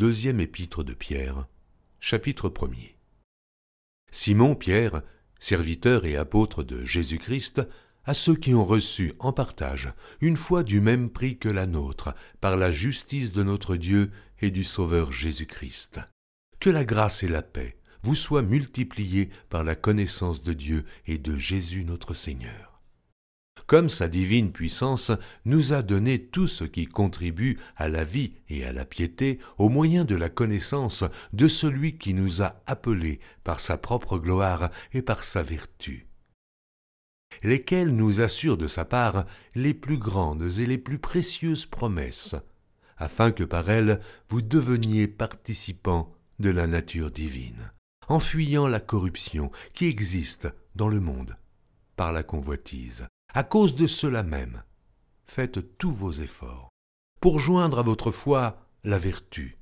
Deuxième épître de Pierre, chapitre 1er. Simon Pierre, serviteur et apôtre de Jésus-Christ, à ceux qui ont reçu en partage une foi du même prix que la nôtre, par la justice de notre Dieu et du Sauveur Jésus-Christ. Que la grâce et la paix vous soient multipliées par la connaissance de Dieu et de Jésus notre Seigneur. Comme sa divine puissance nous a donné tout ce qui contribue à la vie et à la piété au moyen de la connaissance de celui qui nous a appelés par sa propre gloire et par sa vertu, lesquels nous assurent de sa part les plus grandes et les plus précieuses promesses, afin que par elles vous deveniez participants de la nature divine, en fuyant la corruption qui existe dans le monde par la convoitise. À cause de cela même, faites tous vos efforts pour joindre à votre foi la vertu,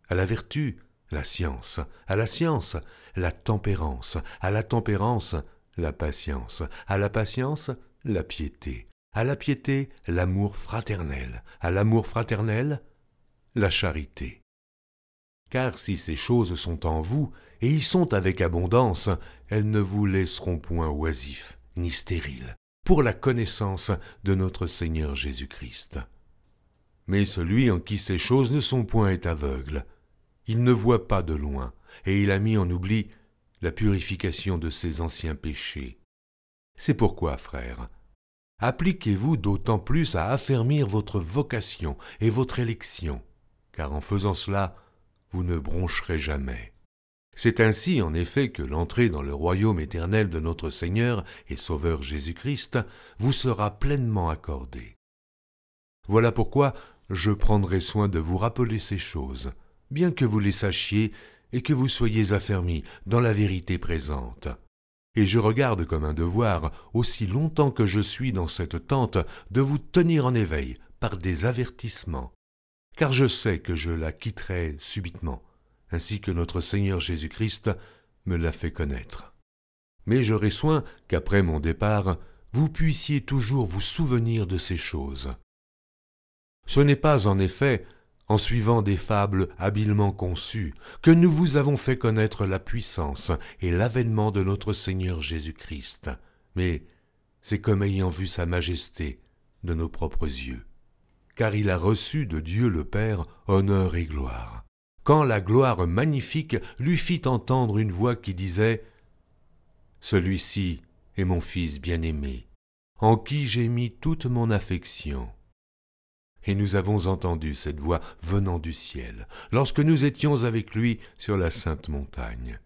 à la vertu la science, à la science la tempérance, à la tempérance la patience, à la patience la piété, à la piété l'amour fraternel, à l'amour fraternel la charité. Car si ces choses sont en vous, et y sont avec abondance, elles ne vous laisseront point oisifs ni stériles, pour la connaissance de notre Seigneur Jésus-Christ. Mais celui en qui ces choses ne sont point est aveugle. Il ne voit pas de loin, et il a mis en oubli la purification de ses anciens péchés. C'est pourquoi, frères, appliquez-vous d'autant plus à affermir votre vocation et votre élection, car en faisant cela, vous ne broncherez jamais. C'est ainsi, en effet, que l'entrée dans le royaume éternel de notre Seigneur et Sauveur Jésus-Christ vous sera pleinement accordée. Voilà pourquoi je prendrai soin de vous rappeler ces choses, bien que vous les sachiez et que vous soyez affermis dans la vérité présente. Et je regarde comme un devoir, aussi longtemps que je suis dans cette tente, de vous tenir en éveil par des avertissements, car je sais que je la quitterai subitement, ainsi que notre Seigneur Jésus-Christ me l'a fait connaître. Mais j'aurai soin qu'après mon départ, vous puissiez toujours vous souvenir de ces choses. Ce n'est pas, en effet, en suivant des fables habilement conçues, que nous vous avons fait connaître la puissance et l'avènement de notre Seigneur Jésus-Christ, mais c'est comme ayant vu sa majesté de nos propres yeux. Car il a reçu de Dieu le Père honneur et gloire, quand la gloire magnifique lui fit entendre une voix qui disait « Celui-ci est mon Fils bien-aimé, en qui j'ai mis toute mon affection. » Et nous avons entendu cette voix venant du ciel, lorsque nous étions avec lui sur la sainte montagne.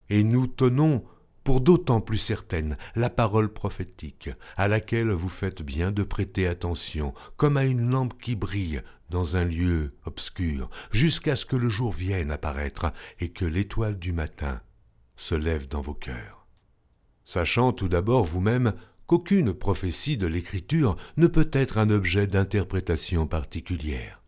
Et nous tenons pour d'autant plus certaine la parole prophétique, à laquelle vous faites bien de prêter attention, comme à une lampe qui brille dans un lieu obscur, jusqu'à ce que le jour vienne apparaître et que l'étoile du matin se lève dans vos cœurs. Sachant tout d'abord vous-même qu'aucune prophétie de l'Écriture ne peut être un objet d'interprétation particulière,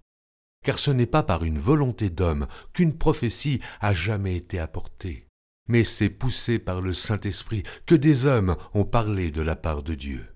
car ce n'est pas par une volonté d'homme qu'une prophétie a jamais été apportée, mais c'est poussé par le Saint-Esprit que des hommes ont parlé de la part de Dieu.